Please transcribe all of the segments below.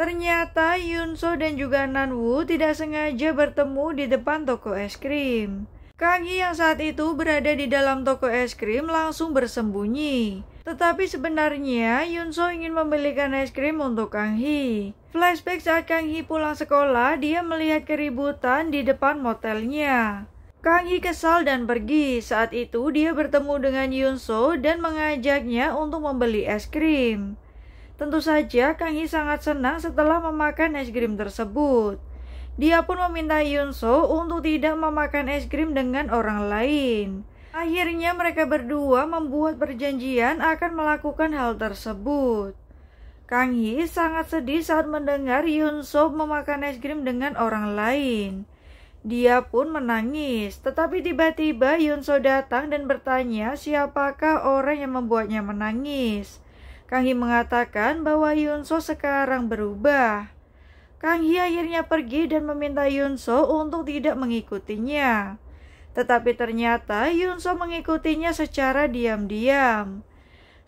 Ternyata Yunso dan juga Nanwoo tidak sengaja bertemu di depan toko es krim. Kang Hee yang saat itu berada di dalam toko es krim langsung bersembunyi. Tetapi sebenarnya Yunso ingin membelikan es krim untuk Kang Hee. Flashback saat Kang Hee pulang sekolah, dia melihat keributan di depan motelnya. Kang Hee kesal dan pergi. Saat itu dia bertemu dengan Yunso dan mengajaknya untuk membeli es krim. Tentu saja Kang Hee sangat senang setelah memakan es krim tersebut. Dia pun meminta Yunso untuk tidak memakan es krim dengan orang lain. Akhirnya mereka berdua membuat perjanjian akan melakukan hal tersebut. Kang Hee sangat sedih saat mendengar Yunso memakan es krim dengan orang lain. Dia pun menangis, tetapi tiba-tiba Yunso datang dan bertanya siapakah orang yang membuatnya menangis. Kang Hee mengatakan bahwa Yunso sekarang berubah. Kang Hee akhirnya pergi dan meminta Yunso untuk tidak mengikutinya. Tetapi ternyata Yunso mengikutinya secara diam-diam.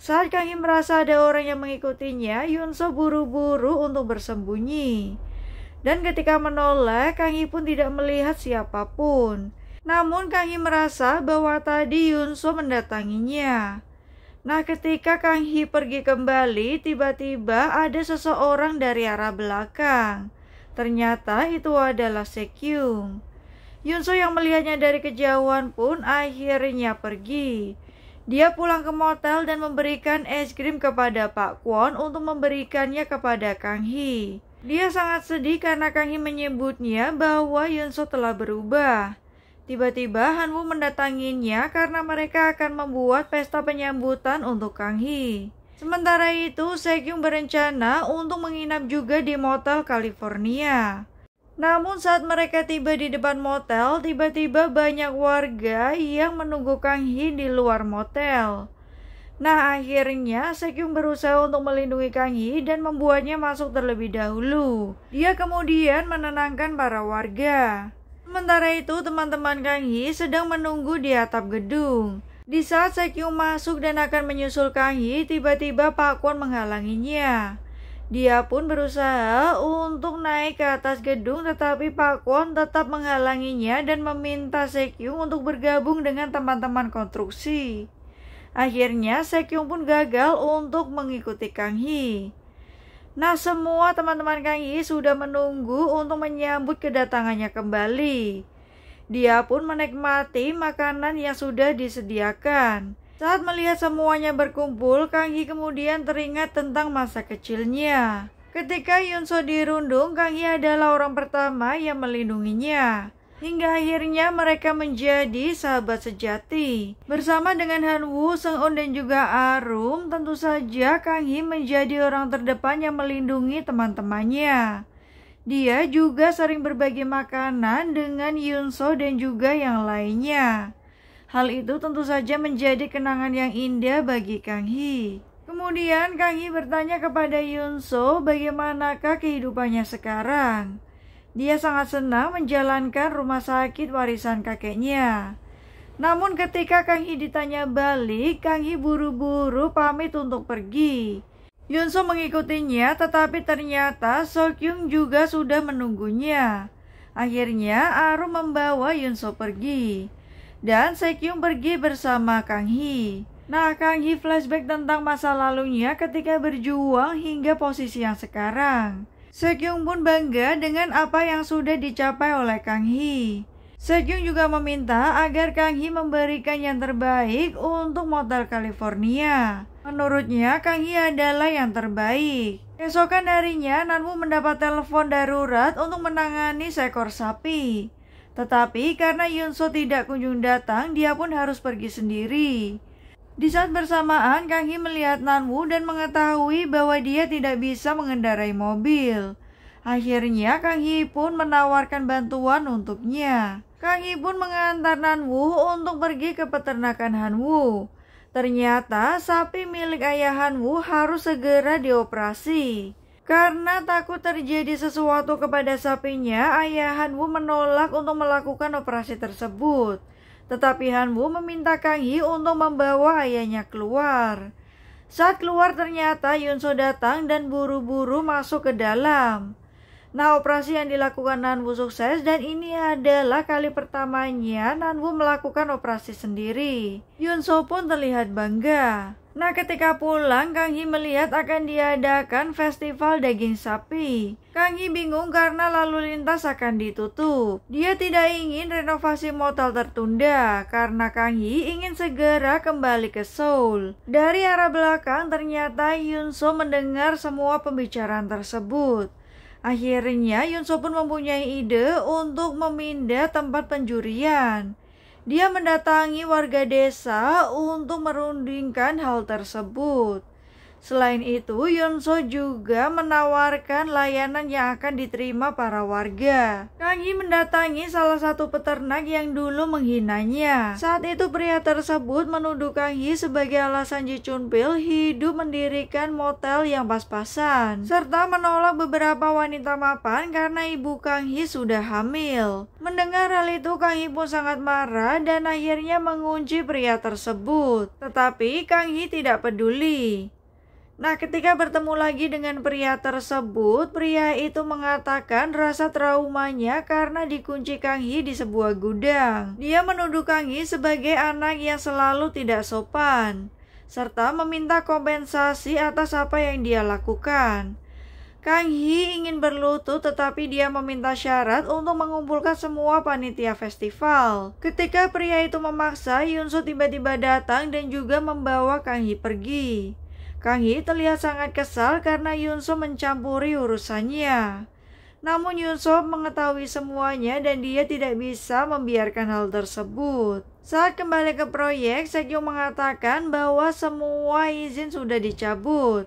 Saat Kang Hee merasa ada orang yang mengikutinya, Yunso buru-buru untuk bersembunyi. Dan ketika menoleh, Kang Hee pun tidak melihat siapapun. Namun Kang Hee merasa bahwa tadi Yunso mendatanginya. Nah, ketika Kang Hee pergi kembali, tiba-tiba ada seseorang dari arah belakang. Ternyata itu adalah Sekyung. Yunso yang melihatnya dari kejauhan pun akhirnya pergi. Dia pulang ke motel dan memberikan es krim kepada Pak Kwon untuk memberikannya kepada Kang Hee. Dia sangat sedih karena Kang Hee menyebutnya bahwa Yunso telah berubah. Tiba-tiba Han Woo mendatanginya karena mereka akan membuat pesta penyambutan untuk Kang Hee. Sementara itu, Sekyung berencana untuk menginap juga di motel California. Namun saat mereka tiba di depan motel, tiba-tiba banyak warga yang menunggu Kang Hee di luar motel. Nah, akhirnya Sekyung berusaha untuk melindungi Kang Hee dan membuatnya masuk terlebih dahulu. Dia kemudian menenangkan para warga. Sementara itu, teman-teman Kang Hee sedang menunggu di atap gedung. Di saat Sekyung masuk dan akan menyusul Kang Hee, tiba-tiba Pak Kwon menghalanginya. Dia pun berusaha untuk naik ke atas gedung, tetapi Pak Kwon tetap menghalanginya dan meminta Sekyung untuk bergabung dengan teman-teman konstruksi. Akhirnya, Sekyung pun gagal untuk mengikuti Kang Hee. Nah, semua teman-teman Kang Hee sudah menunggu untuk menyambut kedatangannya kembali. Dia pun menikmati makanan yang sudah disediakan. Saat melihat semuanya berkumpul, Kang Hee kemudian teringat tentang masa kecilnya. Ketika Yunso dirundung, Kang Hee adalah orang pertama yang melindunginya. Hingga akhirnya mereka menjadi sahabat sejati. Bersama dengan Han Woo, Seung Eun dan juga Arum, tentu saja Kang Hee menjadi orang terdepan yang melindungi teman-temannya. Dia juga sering berbagi makanan dengan Yunso dan juga yang lainnya. Hal itu tentu saja menjadi kenangan yang indah bagi Kang Hee. Kemudian Kang Hee bertanya kepada Yunso bagaimanakah kehidupannya sekarang. Dia sangat senang menjalankan rumah sakit warisan kakeknya. Namun ketika Kang Hee ditanya balik, Kang Hee buru-buru pamit untuk pergi. Yunso mengikutinya, tetapi ternyata Sekyung juga sudah menunggunya. Akhirnya Arum membawa Yunso pergi. Dan Sekyung pergi bersama Kang Hee. Nah, Kang Hee flashback tentang masa lalunya ketika berjuang hingga posisi yang sekarang. Sekyung pun bangga dengan apa yang sudah dicapai oleh Kang Hee. Sekyung juga meminta agar Kang Hee memberikan yang terbaik untuk motel California. Menurutnya, Kang Hee adalah yang terbaik. Keesokan harinya, Nanwoo mendapat telepon darurat untuk menangani seekor sapi. Tetapi karena Yunso tidak kunjung datang, dia pun harus pergi sendiri. Di saat bersamaan, Kang Hee melihat Nanwoo dan mengetahui bahwa dia tidak bisa mengendarai mobil. Akhirnya, Kang Hee pun menawarkan bantuan untuknya. Kang Hee pun mengantar Nanwoo untuk pergi ke peternakan Han Woo. Ternyata, sapi milik ayah Han Woo harus segera dioperasi. Karena takut terjadi sesuatu kepada sapinya, ayah Han Woo menolak untuk melakukan operasi tersebut. Tetapi Han Woo meminta Kang Hee untuk membawa ayahnya keluar. Saat keluar ternyata Yunso datang dan buru-buru masuk ke dalam. Nah, operasi yang dilakukan Nanwoo sukses dan ini adalah kali pertamanya Nanwoo melakukan operasi sendiri. Yunso pun terlihat bangga. Nah, ketika pulang, Kang Hee melihat akan diadakan festival daging sapi. Kang Hee bingung karena lalu lintas akan ditutup. Dia tidak ingin renovasi motel tertunda karena Kang Hee ingin segera kembali ke Seoul. Dari arah belakang ternyata Yunso mendengar semua pembicaraan tersebut. Akhirnya Yunso pun mempunyai ide untuk memindah tempat penjurian. Dia mendatangi warga desa untuk merundingkan hal tersebut. Selain itu, Yunso juga menawarkan layanan yang akan diterima para warga. Kang Hee mendatangi salah satu peternak yang dulu menghinanya. Saat itu pria tersebut menuduh Kang Hee sebagai alasan Ji Chun Pil hidup mendirikan motel yang pas-pasan, serta menolak beberapa wanita mapan karena ibu Kang Hee sudah hamil. Mendengar hal itu, Kang Hee pun sangat marah dan akhirnya mengunci pria tersebut. Tetapi Kang Hee tidak peduli. Nah, ketika bertemu lagi dengan pria tersebut, pria itu mengatakan rasa traumanya karena dikunci Kang Hee di sebuah gudang. Dia menuduh Kang Hee sebagai anak yang selalu tidak sopan, serta meminta kompensasi atas apa yang dia lakukan. Kang Hee ingin berlutut tetapi dia meminta syarat untuk mengumpulkan semua panitia festival. Ketika pria itu memaksa, Yunso tiba-tiba datang dan juga membawa Kang Hee pergi. Kang Hee terlihat sangat kesal karena Yunso mencampuri urusannya. Namun Yunso mengetahui semuanya dan dia tidak bisa membiarkan hal tersebut. Saat kembali ke proyek, Sekyung mengatakan bahwa semua izin sudah dicabut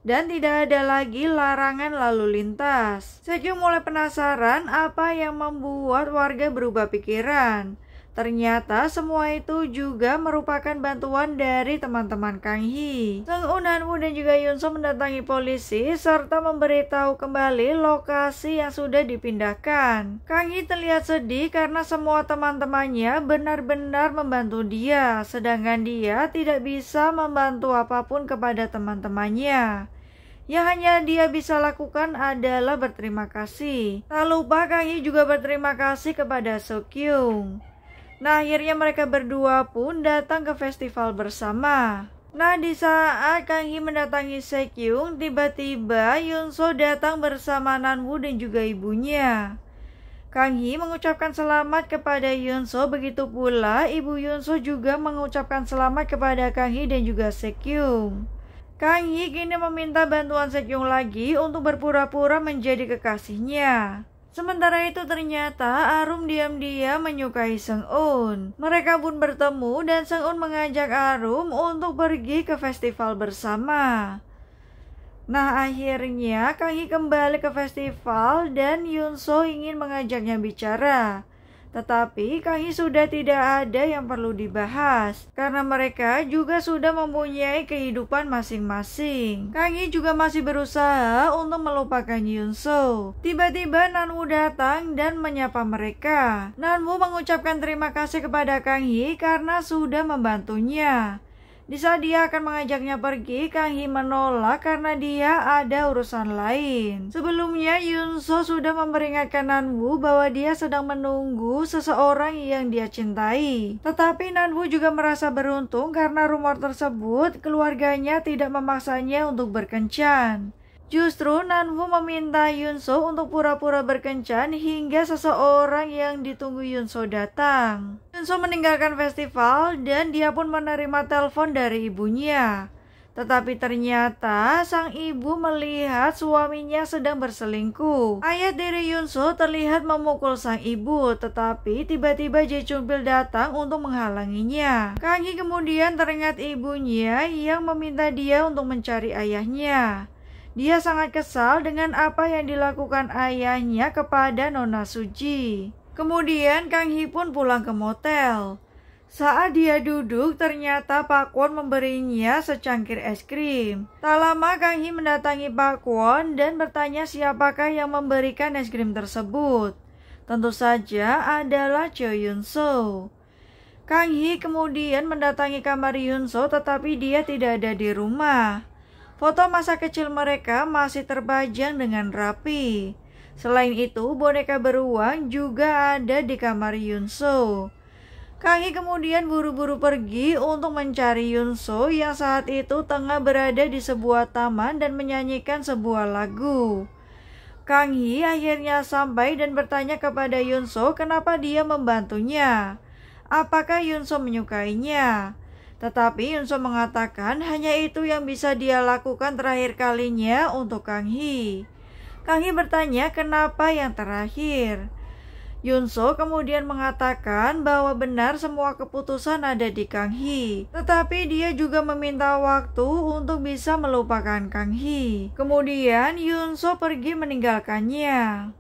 dan tidak ada lagi larangan lalu lintas. Sekyung mulai penasaran apa yang membuat warga berubah pikiran. Ternyata semua itu juga merupakan bantuan dari teman-teman Kang Hee. Seung-un, Han-woo dan juga Yunso mendatangi polisi serta memberitahu kembali lokasi yang sudah dipindahkan. Kang Hee terlihat sedih karena semua teman-temannya benar-benar membantu dia, sedangkan dia tidak bisa membantu apapun kepada teman-temannya. Yang hanya dia bisa lakukan adalah berterima kasih. Tak lupa Kang Hee juga berterima kasih kepada Sekyung. Nah, akhirnya mereka berdua pun datang ke festival bersama. Nah, di saat Kang Hee mendatangi Sekyung, tiba-tiba Yunso datang bersama Nanwoo dan juga ibunya. Kang Hee mengucapkan selamat kepada Yunso, begitu pula ibu Yunso juga mengucapkan selamat kepada Kang Hee dan juga Sekyung. Kang Hee kini meminta bantuan Sekyung lagi untuk berpura-pura menjadi kekasihnya. Sementara itu ternyata Arum diam-diam menyukai Seung-un. Mereka pun bertemu dan Seung-un mengajak Arum untuk pergi ke festival bersama. Nah, akhirnya Kang Hee kembali ke festival dan Yunso ingin mengajaknya bicara. Tetapi Kang Hee sudah tidak ada yang perlu dibahas karena mereka juga sudah mempunyai kehidupan masing-masing. Kang Hee juga masih berusaha untuk melupakan Yunso. Tiba-tiba Nanwoo datang dan menyapa mereka. Nanwoo mengucapkan terima kasih kepada Kang Hee karena sudah membantunya. Di saat dia akan mengajaknya pergi, Kang Hee menolak karena dia ada urusan lain. Sebelumnya, Yunso sudah memperingatkan Nanwoo bahwa dia sedang menunggu seseorang yang dia cintai. Tetapi Nanwoo juga merasa beruntung karena rumor tersebut keluarganya tidak memaksanya untuk berkencan. Justru Nanwoo meminta Yunso untuk pura-pura berkencan hingga seseorang yang ditunggu Yunso datang. Yunso meninggalkan festival dan dia pun menerima telepon dari ibunya. Tetapi ternyata sang ibu melihat suaminya sedang berselingkuh. Ayah dari Yunso terlihat memukul sang ibu, tetapi tiba-tiba Ji Chun Pil datang untuk menghalanginya. Kang Hee kemudian teringat ibunya yang meminta dia untuk mencari ayahnya. Dia sangat kesal dengan apa yang dilakukan ayahnya kepada Nona Suji. Kemudian Kang Hee pun pulang ke motel. Saat dia duduk, ternyata Pak Kwon memberinya secangkir es krim. Tak lama Kang Hee mendatangi Pak Kwon dan bertanya siapakah yang memberikan es krim tersebut. Tentu saja adalah Choi Yunso. Kang Hee kemudian mendatangi kamar Yunso tetapi dia tidak ada di rumah. Foto masa kecil mereka masih terpajang dengan rapi. Selain itu, boneka beruang juga ada di kamar Yunso. Kang Hee kemudian buru-buru pergi untuk mencari Yunso yang saat itu tengah berada di sebuah taman dan menyanyikan sebuah lagu. Kang Hee akhirnya sampai dan bertanya kepada Yunso kenapa dia membantunya. Apakah Yunso menyukainya? Tetapi Yunso mengatakan hanya itu yang bisa dia lakukan terakhir kalinya untuk Kang Hee. Kang Hee bertanya kenapa yang terakhir. Yunso kemudian mengatakan bahwa benar semua keputusan ada di Kang Hee. Tetapi dia juga meminta waktu untuk bisa melupakan Kang Hee. Kemudian Yunso pergi meninggalkannya.